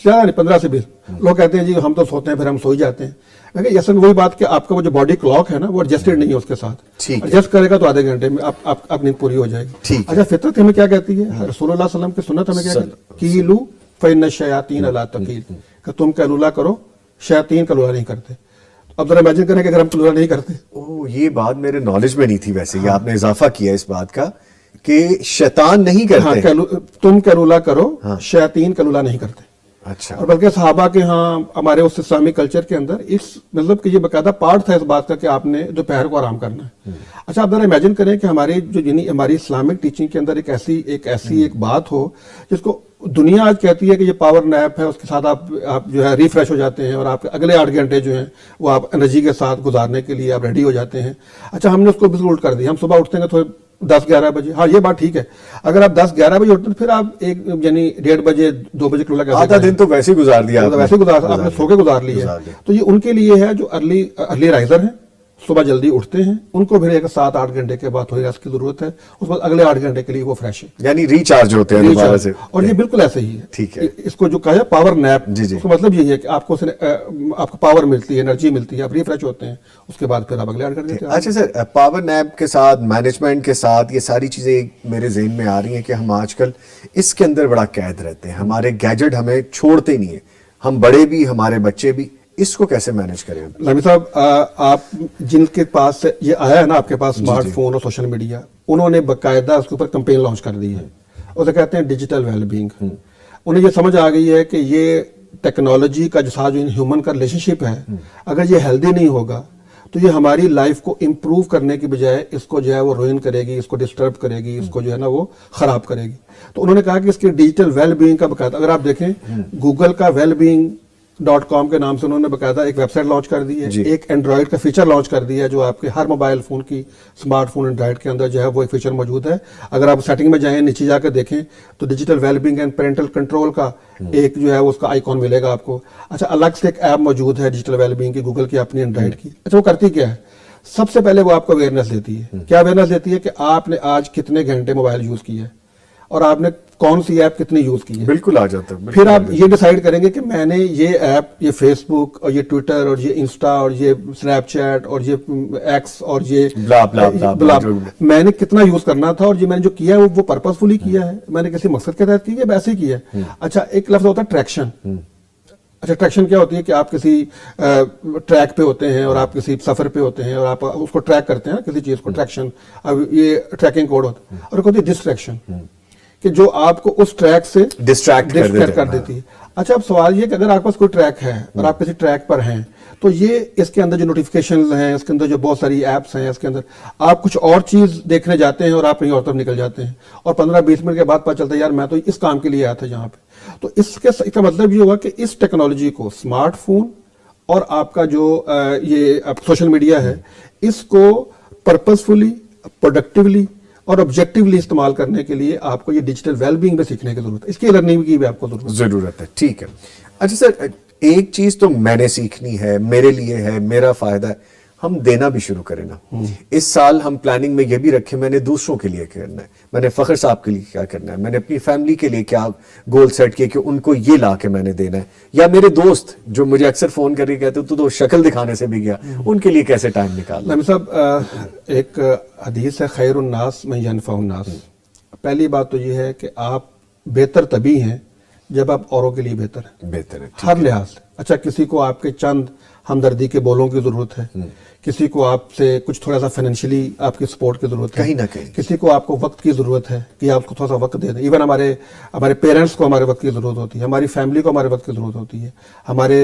Speaker 1: زیادہ نہیں 15 سے 20. لوگ کہتے ہیں جی ہم تو سوتے ہیں پھر ہم سو ہی جاتے ہیں. اصل میں وہی بات کہ آپ کا وہ جو باڈی کلاک ہے نا وہ ایڈجسٹڈ نہیں ہے اس کے ساتھ. ایڈجسٹ کرے گا تو آدھے گھنٹے میں آپ نیند پوری ہو جائے گی. اچھا فطرت ہمیں کیا کہتی ہے, رسول اللہ صلی اللہ علیہ وسلم کی سنت ہمیں کیا کہتی ہے, کیلو فإن الشیاطین لا تکیل, کہ تم کیلولا کرو, شیاطین کیلولا نہیں کرتے. اب ذرا امیجن کریں کہ اگر ہم کیلولا نہیں کرتے.
Speaker 2: یہ بات میرے نالج میں نہیں تھی ویسے, یہ آپ نے اضافہ کیا اس بات کا کہ شیطان نہیں کرتے.
Speaker 1: تم کیلولا کرو, شیاطین کیلولا نہیں کرتے.
Speaker 2: اچھا.
Speaker 1: اور بلکہ صحابہ کے ہاں ہمارے اس اسلامی کلچر کے اندر اس مطلب کہ یہ باقاعدہ پارٹ تھا اس بات کا کہ آپ نے دوپہر کو آرام کرنا ہے. اچھا آپ ذرا امیجن کریں کہ ہماری جو یعنی ہماری اسلامک ٹیچنگ کے اندر ایک بات ہو جس کو دنیا آج کہتی ہے کہ یہ پاور نیپ ہے, اس کے ساتھ آپ جو ہے ریفریش ہو جاتے ہیں اور آپ اگلے 8 گھنٹے جو ہیں وہ آپ انرجی کے ساتھ گزارنے کے لیے آپ ریڈی ہو جاتے ہیں. اچھا ہم نے اس کو بالکل الٹ کر دیا. ہم صبح اٹھتے ہیں تھوڑے 10-11 بجے. ہاں یہ بات ٹھیک ہے, اگر آپ 10-11 بجے اٹھتے ہیں پھر آپ یعنی 1:30 بجے 2 بجے کیلولا
Speaker 2: آدھا دن تو ویسے ہی گزار دیا,
Speaker 1: آپ نے سو کے گزار لیا ہے. تو یہ ان کے لیے ہے جو ارلی رائزر ہیں, صبح جلدی اٹھتے ہیں, ان کو پھر 7-8 گھنٹے کے بعد تھوڑی ریسٹ کی ضرورت ہے. اس بعد اگلے 8 گھنٹے کے لیے وہ فریش ہے,
Speaker 2: یعنی ریچارج ہوتے ہیں دوبارہ سے.
Speaker 1: اور یہ بالکل ایسے ہی ہے.
Speaker 2: ٹھیک ہے.
Speaker 1: اس کو جو کہا ہے پاور نیپ, اس کا مطلب یہی ہے کہ آپ کو پاور ملتی ہے, انرجی ملتی ہے, آپ ریفریش ہوتے ہیں, اس کے بعد پھر آپ اگلے 8 گھنٹے.
Speaker 2: اچھا سر, پاور نیپ کے ساتھ مینجمنٹ کے ساتھ یہ ساری چیزیں میرے ذہن میں آ رہی ہیں کہ ہم آج کل اس کے اندر بڑا قید رہتے ہیں. ہمارے گیجٹ ہمیں چھوڑتے نہیں ہیں, ہم بڑے بھی ہمارے بچے بھی. اس کو کیسے مینج کریں؟
Speaker 1: لامی صاحب آپ جن کے پاس یہ آیا ہے نا آپ کے پاس اسمارٹ فون اور سوشل میڈیا, انہوں نے باقاعدہ اس کے اوپر کمپین لانچ کر دی ہے, اسے کہتے ہیں ڈیجیٹل ویل بینگ. انہیں یہ سمجھ آ گئی ہے کہ یہ ٹیکنالوجی کا جو ہیومن کا ریلیشن شپ ہے, اگر یہ ہیلدی نہیں ہوگا تو یہ ہماری لائف کو امپروو کرنے کی بجائے اس کو جو ہے وہ روئن کرے گی, اس کو ڈسٹرب کرے گی, اس کو جو ہے نا وہ خراب کرے گی. تو انہوں نے کہا کہ اس کی ڈیجیٹل ویل بینگ کا باقاعدہ, اگر آپ دیکھیں گوگل کا wellbeing.com کے نام سے انہوں نے باقاعدہ ایک ویب سائٹ لانچ کر دی ہے, ایک اینڈرائڈ کا فیچر لانچ کر دیا ہے جو آپ کے ہر موبائل فون کی اسمارٹ فون اینڈرائڈ کے اندر جو ہے وہ ایک فیچر موجود ہے. اگر آپ سیٹنگ میں جائیں نیچے جا کے دیکھیں تو digital well being and parental control کا ایک جو ہے اس کا آئیکن ملے گا آپ کو. اچھا, الگ سے ایک ایپ موجود ہے ڈیجیٹل ویل بینگ کی گوگل کی اپنی اینڈرائڈ کی. اچھا, وہ کرتی کیا ہے؟ سب سے پہلے وہ آپ کو اویئرنیس دیتی ہے. کیا اویئرنیس دیتی ہے؟ کہ آپ نے آج کتنے گھنٹے موبائل یوز کیا ہے اور آپ نے کون سی ایپ کتنی یوز کی ہے.
Speaker 2: بالکل آ جاتا ہے.
Speaker 1: پھر آپ یہ ڈیسائیڈ کریں گے کہ میں نے یہ ایپ, یہ فیس بک اور یہ ٹویٹر اور یہ انسٹا اور یہ اسنیپ چیٹ اور یہ ایکس اور یہ بلا میں نے کتنا یوز کرنا تھا, اور یہ میں نے جو کیا ہے وہ پرپزفلی کیا ہے, میں نے کسی مقصد کے تحت کیا ہے, ویسے ہی کیا ہے. اچھا, ایک لفظ ہوتا ہے ٹریکشن. اچھا, ٹریکشن کیا ہوتی ہے؟ کہ آپ کسی ٹریک پہ ہوتے ہیں اور آپ کسی سفر پہ ہوتے ہیں اور آپ اس کو ٹریک کرتے ہیں کسی چیز کو, ٹریکشن. اب یہ ٹریکنگ کوڈ ہوتا ہے. اور ایک ہوتی ہے ڈسٹریکشن, کہ جو آپ کو اس ٹریک سے ڈسٹریکٹ کر دیتی ہے. اچھا, اب سوال یہ کہ اگر آپ کے پاس کوئی ٹریک ہے اور آپ کسی ٹریک پر ہیں تو یہ اس کے اندر جو نوٹیفیکیشنز ہیں, اس کے اندر جو بہت ساری ایپس ہیں, اس کے اندر آپ کچھ اور چیز دیکھنے جاتے ہیں اور آپ کہیں اور طرف نکل جاتے ہیں اور 15-20 منٹ کے بعد پتہ چلتا ہے یار میں تو اس کام کے لیے آیا تھا یہاں پہ. تو اس کا مطلب یہ ہوگا کہ اس ٹیکنالوجی کو, اسمارٹ فون اور آپ کا جو یہ سوشل میڈیا ہے, اس کو پرپزفلی, پروڈکٹیولی اور آبجیکٹیولی استعمال کرنے کے لیے آپ کو یہ ڈیجیٹل ویل بینگ بھی سیکھنے کی ضرورت ہے. اس کی لرننگ کی بھی آپ کو
Speaker 2: ضرورت ہے. ٹھیک ہے. اچھا سر, ایک چیز تو میں نے سیکھنی ہے, میرے لیے ہے, میرا فائدہ ہے, ہم دینا بھی شروع کریں نا. اس سال ہم پلاننگ میں یہ بھی رکھیں میں نے دوسروں کے لیے کرنا ہے, میں نے فخر صاحب کے لیے کیا کرنا ہے, میں نے اپنی فیملی کے لیے کیا گول سیٹ کیا کہ ان کو یہ لا کے میں نے دینا ہے, یا میرے دوست جو مجھے اکثر فون کر کے کہتے تو شکل دکھانے سے بھی گیا, ان کے لیے کیسے ٹائم نکالنا.
Speaker 1: نعیم صاحب, ایک حدیث ہے خیر الناس من ینفع الناس. پہلی بات تو یہ ہے کہ آپ بہتر تبھی ہیں جب آپ اوروں کے لیے بہتر ہے ہر لحاظ سے. اچھا, کسی کو آپ کے چند ہمدردی کے بولوں کی ضرورت ہے, کسی کو آپ سے کچھ تھوڑا سا فائنینشلی آپ کی سپورٹ کی ضرورت ہے,
Speaker 2: کہیں نہ کہیں
Speaker 1: کسی کو آپ کو وقت کی ضرورت ہے کہ آپ کو تھوڑا سا وقت دے دیں. ایون ہمارے پیرنٹس کو ہمارے وقت کی ضرورت ہوتی ہے, ہماری فیملی کو ہمارے وقت کی ضرورت ہوتی ہے, ہمارے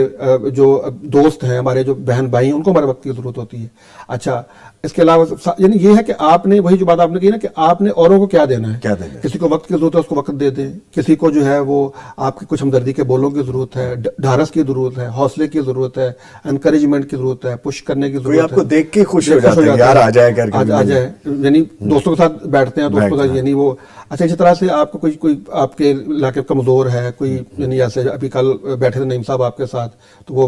Speaker 1: جو دوست ہیں, ہمارے جو بہن بھائی ہیں, ان کو ہمارے وقت کی ضرورت ہوتی ہے. اچھا, اس کے علاوہ یعنی یہ ہے کہ آپ نے وہی جو بات آپ نے کی نا کہ آپ نے اوروں کو کیا دینا ہے. کسی کو وقت کی ضرورت ہے اس کو وقت دے دیں, کسی کو جو ہے وہ آپ کی کچھ ہمدردی کے بولوں کی ضرورت ہے, ڈھارس کی ضرورت ہے, حوصلے کی ضرورت ہے, انکریجمنٹ کی ضرورت ہے, پش کرنے کی ضرورت ہے.
Speaker 2: آپ کو دیکھ کے خوش ہو جاتے ہیں یار آ جائے کر کے,
Speaker 1: آ جائے, یعنی دوستوں کے ساتھ بیٹھتے ہیں, دوستوں کا یعنی وہ. اچھا, اسی طرح سے آپ کو کوئی آپ کے علاقے کمزور ہے, کوئی یعنی ایسے ابھی کل بیٹھے تھے نعیم صاحب آپ کے ساتھ تو وہ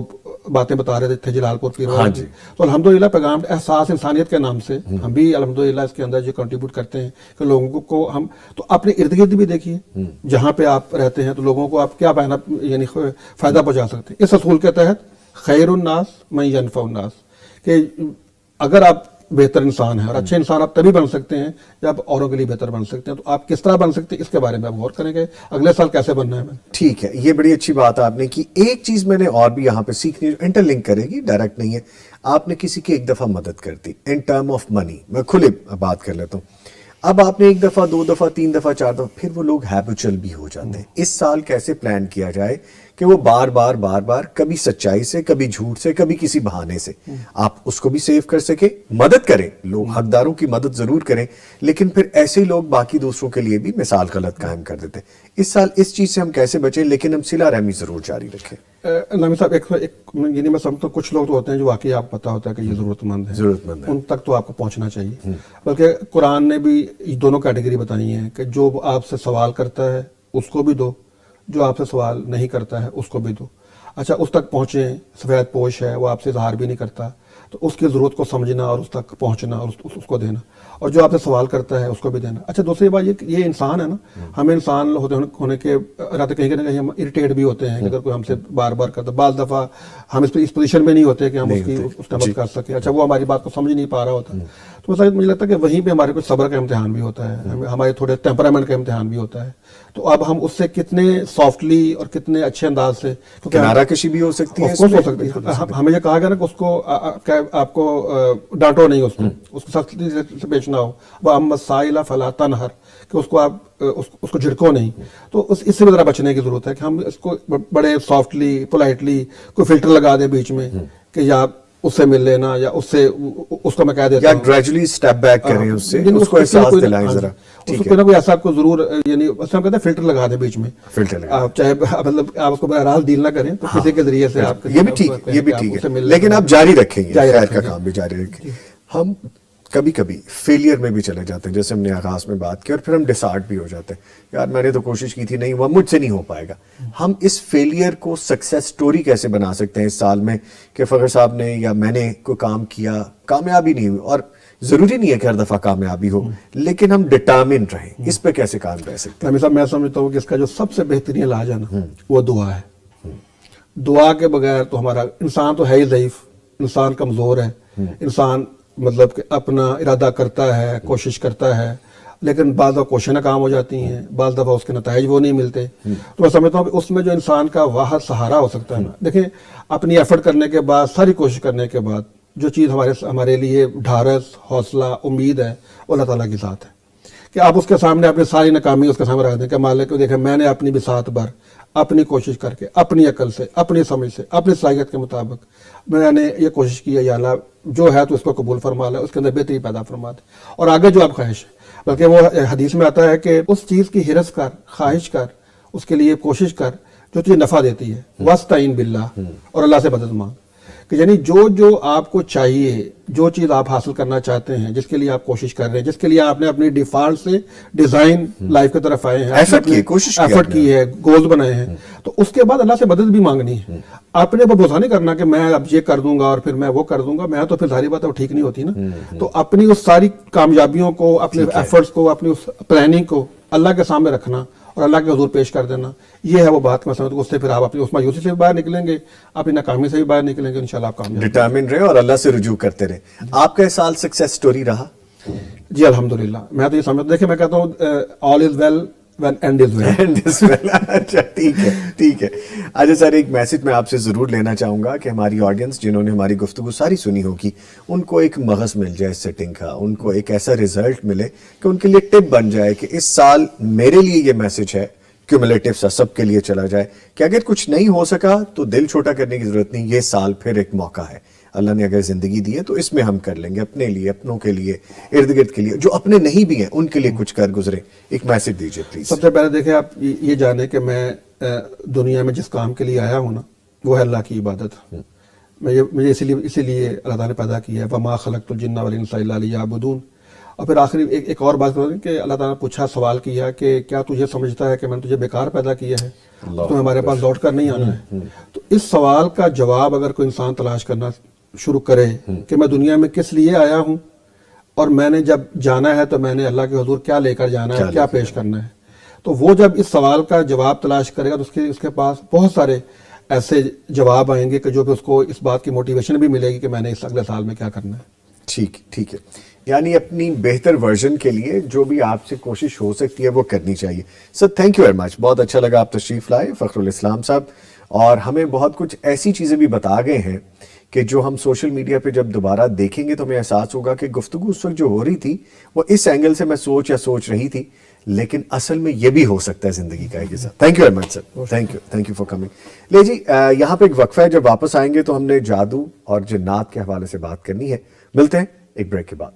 Speaker 1: باتیں بتا رہے تھے جلال پور پیر والے کی. تو الحمدللہ پیغام احساس انسانیت کے نام سے ہم بھی الحمدللہ اس کے اندر جو کنٹریبیوٹ کرتے ہیں کہ لوگوں کو ہم تو اپنے ارد گرد بھی دیکھیے جہاں پہ آپ رہتے ہیں تو لوگوں کو آپ کیا یعنی فائدہ پہنچا سکتے ہیں. اس اصول کے تحت خیر الناس من ینفع الناس, کہ اگر آپ بہتر انسان ہیں اور اچھے انسان آپ تبھی بن سکتے ہیں جب اوروں کے لیے بہتر بن سکتے ہیں. تو آپ کس طرح بن سکتے ہیں اس کے بارے میں آپ غور کریں گے اگلے سال کیسے بننا ہے.
Speaker 2: ٹھیک ہے, یہ بڑی اچھی بات آپ نے کی. ایک چیز میں نے اور بھی یہاں پہ سیکھنی, انٹر لنک کرے گی, ڈائریکٹ نہیں ہے. آپ نے کسی کی ایک دفعہ مدد کر دی ان ٹرم آف منی, میں کھلے بات کر لیتا ہوں. اب آپ نے ایک دفعہ, 2 دفعہ, 3 دفعہ, 4 دفعہ, پھر وہ لوگ ہیبچل بھی ہو جاتے ہیں. اس سال کیسے پلان کیا جائے کہ وہ بار بار کبھی سچائی سے, کبھی جھوٹ سے, کبھی کسی بہانے سے آپ اس کو بھی سیو کر سکے. مدد کریں, لوگ حقداروں کی مدد ضرور کریں, لیکن پھر ایسے ہی لوگ باقی دوسروں کے لیے بھی مثال غلط قائم کر دیتے. اس سال اس چیز سے ہم کیسے بچیں, لیکن ہم صلہ رحمی ضرور جاری رکھیں.
Speaker 1: نعیم صاحب, یعنی میں سمجھتا ہوں کچھ لوگ تو ہوتے ہیں جو واقعی آپ پتہ ہوتا ہے کہ یہ ضرورت مند ہے, ان تک تو آپ کو پہنچنا چاہیے. بلکہ قرآن نے بھی دونوں کیٹیگری بتائی ہیں کہ جو آپ سے سوال کرتا ہے اس کو بھی دو, جو آپ سے سوال نہیں کرتا ہے اس کو بھی دو. اچھا, اس تک پہنچیں, سفید پوش ہے, وہ آپ سے اظہار بھی نہیں کرتا, تو اس کی ضرورت کو سمجھنا اور اس تک پہنچنا اور اس کو دینا, اور جو آپ سے سوال کرتا ہے اس کو بھی دینا. اچھا, دوسری بات یہ انسان ہے نا, ہمیں انسان ہونے کے رہتے کہیں نہ کہیں ہم اریٹیٹ بھی ہوتے ہیں اگر کوئی ہم سے بار بار کرتا. بعض دفعہ ہم اس پوزیشن میں نہیں ہوتے کہ ہم اس کا مدد کر سکیں. اچھا, وہ ہماری بات کو سمجھ نہیں پا رہا ہوتا, تو مجھے لگتا ہے کہ وہیں پہ ہمارے کچھ صبر کا امتحان بھی ہوتا ہے, ہمارے تھوڑے ٹیمپرامنٹ کا امتحان بھی ہوتا ہے. تو اب ہم اس سے کتنے سافٹلی اور کتنے اچھے انداز سے,
Speaker 2: کنارہ کشی بھی ہو سکتی ہے,
Speaker 1: ہمیں یہ کہا گیا نا کہ اس کو آپ کو ڈانٹو نہیں, اس کو سختی سے پیش نہ ہو. وَأَمَّا السَّائِلَ فَلَا تَنْهَرْ, کہ اس کو آپ اس کو جھڑکو نہیں. تو اس سے بھی ذرا بچنے کی ضرورت ہے کہ ہم اس کو بڑے سافٹلی, پولائٹلی کوئی فلٹر لگا دیں بیچ میں کہ یا اس سے مل لینا یا اس سے اس کو میں کہہ دیتا
Speaker 2: یا
Speaker 1: ہوں
Speaker 2: گریجولی سٹیپ بیک کریں اس سے،
Speaker 1: یعنی
Speaker 2: اس کو احساس دلائیں ذرا.
Speaker 1: اس کو کوئی نہ کوئی ایسا کو ضرور یعنی اس میں ہم کہتے ہیں فلٹر لگا دیں بیچ میں،
Speaker 2: فلٹر لگا.
Speaker 1: آپ چاہے مطلب آپ اس کو براہ راست ڈیل نہ کریں تو کسی کے ذریعے سے آپ
Speaker 2: یہ بھی ٹھیک، یہ بھی ٹھیک ہے، لیکن آپ جاری رکھیں گے، خیر کا کام بھی جاری رکھیں. ہم کبھی کبھی فیلئر میں بھی چلے جاتے ہیں، جیسے ہم نے آغاز میں بات کی، اور پھر ہم ڈسارٹ بھی ہو جاتے ہیں، یار میں نے تو کوشش کی تھی، نہیں وہ مجھ سے نہیں ہو پائے گا. ہم اس فیلئر کو سکسیس سٹوری کیسے بنا سکتے ہیں اس سال میں کہ فخر صاحب نے یا میں نے کوئی کام کیا، کامیابی نہیں ہوئی، اور ضروری نہیں ہے کہ ہر دفعہ کامیابی ہو، لیکن ہم ڈٹرمنٹ رہیں، اس پہ کیسے کام رہ سکتے ہیں؟
Speaker 1: میں سمجھتا ہوں کہ اس کا جو سب سے بہترین علاج ہے نا وہ دعا ہے. دعا کے بغیر تو ہمارا انسان تو ہے ہی ضعیف، انسان کمزور ہے، انسان مطلب کہ اپنا ارادہ کرتا ہے، کوشش کرتا ہے، لیکن بعض دفعہ کوششیں ناکام ہو جاتی ہیں، بعض دفعہ اس کے نتائج وہ نہیں ملتے. تو میں سمجھتا ہوں کہ اس میں جو انسان کا واحد سہارا ہو سکتا ہے نا، دیکھیں اپنی ایفرٹ کرنے کے بعد، ساری کوشش کرنے کے بعد جو چیز ہمارے لیے ڈھارس، حوصلہ، امید ہے، وہ اللہ تعالیٰ کی ذات ہے. کہ آپ اس کے سامنے اپنی ساری ناکامی اس کے سامنے رکھ دیں کہ مالک کو دیکھیں میں نے اپنی بساط بھر اپنی کوشش کر کے، اپنی عقل سے، اپنی سمجھ سے، اپنی صلاحیت کے مطابق میں نے یہ کوشش کی ہے، یا اللہ جو ہے تو اس کو قبول فرما لے، اس کے اندر بہتری پیدا فرما دے، اور آگے جو آپ خواہش ہے. بلکہ وہ حدیث میں آتا ہے کہ اس چیز کی حرص کر، خواہش کر، اس کے لیے کوشش کر جو تجھے نفع دیتی ہے، وَاسْتَعِن بِاللَّهِ، اور اللہ سے مدد مانگ. کہ یعنی جو آپ کو چاہیے، جو چیز آپ حاصل کرنا چاہتے ہیں، جس کے لیے آپ کوشش کر رہے ہیں، جس کے لیے آپ نے اپنی ڈیفالٹ سے ڈیزائن لائف کی طرف آئے ہیں،
Speaker 2: ایفرٹ کی، کوشش
Speaker 1: ایفرٹ کی ہے، گولز بنائے ہیں، تو اس کے بعد اللہ سے مدد بھی مانگنی ہے. آپ نے بھروسہ نہیں کرنا کہ میں اب یہ کر دوں گا اور پھر میں وہ کر دوں گا، میں تو پھر ظاہری بات ہے وہ ٹھیک نہیں ہوتی نا. تو اپنی اس ساری کامیابیوں کو، اپنے ایفرٹس کو، اپنی اس پلاننگ کو اللہ کے سامنے رکھنا اور اللہ کے حضور پیش کر دینا، یہ ہے وہ بات. میں سمجھتا ہوں اس سے پھر آپ اپنی اس مایوسی سے بھی باہر نکلیں گے، اپنی ناکامی سے بھی باہر نکلیں گے، انشاءاللہ آپ کامیاب.
Speaker 2: ڈٹرمنٹ رہے اور اللہ سے رجوع کرتے رہے. آپ کا اس سال سکسیس سٹوری رہا؟
Speaker 1: جی الحمدللہ، میں تو یہ سمجھتا ہوں، دیکھیں میں کہتا ہوں آل از well when end is well.
Speaker 2: اچھا ٹھیک ہے، ٹھیک ہے. اچھا سر، ایک میسج میں آپ سے ضرور لینا چاہوں گا کہ ہماری آڈینس جنہوں نے ہماری گفتگو ساری سنی ہوگی، ان کو ایک مغز مل جائے سیٹنگ کا، ان کو ایک ایسا رزلٹ ملے کہ ان کے لیے ٹپ بن جائے کہ اس سال میرے لیے یہ میسج ہے، کیومولیٹو سا سب کے لیے چلا جائے کہ اگر کچھ نہیں ہو سکا تو دل چھوٹا کرنے کی ضرورت نہیں، یہ سال پھر ایک موقع ہے. اللہ نے اگر زندگی دی ہے تو اس میں ہم کر لیں گے، اپنے لیے، اپنوں کے لیے، ارد گرد کے لیے، جو اپنے نہیں بھی ہیں ان کے لیے کچھ کر گزرے. ایک میسج دیجیے پلیز.
Speaker 1: سب سے پہلے دیکھیں آپ یہ جانیں کہ میں دنیا میں جس کام کے لیے آیا ہوں نا وہ ہے اللہ کی عبادت. مجھے اسی لیے اللہ تعالیٰ نے پیدا کیا ہے، وَمَا خَلَقْتُ الْجِنَّ وَالْإِنسَ إِلَّا لِيَعْبُدُونِ. اور پھر آخری ایک اور بات کہ اللہ تعالیٰ نے پوچھا، سوال کیا کہ کیا تجھے سمجھتا ہے کہ میں نے تجھے بیکار پیدا کیا ہے، تو ہمارے پاس لوٹ کر نہیں آنا ہے. تو اس سوال کا جواب اگر کوئی انسان تلاش کرنا شروع کرے کہ میں دنیا میں کس لیے آیا ہوں، اور میں نے جب جانا ہے تو میں نے اللہ کے حضور کیا لے کر جانا ہے، کیا پیش کرنا ہے، تو وہ جب اس سوال کا جواب تلاش کرے گا تو اس کے پاس بہت سارے ایسے جواب آئیں گے کہ جو اس کو اس بات کی موٹیویشن بھی ملے گی کہ میں نے اس اگلے سال میں کیا کرنا ہے.
Speaker 2: ٹھیک ہے. یعنی اپنی بہتر ورژن کے لیے جو بھی آپ سے کوشش ہو سکتی ہے وہ کرنی چاہیے. Sir thank you very much, بہت اچھا لگا آپ تشریف لائے فخر الاسلام صاحب، اور ہمیں بہت کچھ ایسی چیزیں بھی بتا گئے ہیں کہ جو ہم سوشل میڈیا پہ جب دوبارہ دیکھیں گے تو ہمیں احساس ہوگا کہ گفتگو اس وقت جو ہو رہی تھی وہ اس اینگل سے میں سوچ رہی تھی، لیکن اصل میں یہ بھی ہو سکتا ہے زندگی کا ایک حصہ. Thank you very much sir, thank you for coming. لے جی یہاں پہ ایک وقفہ ہے، جب واپس آئیں گے تو ہم نے جادو اور جنات کے حوالے سے بات کرنی ہے. ملتے ہیں ایک بریک کے بعد.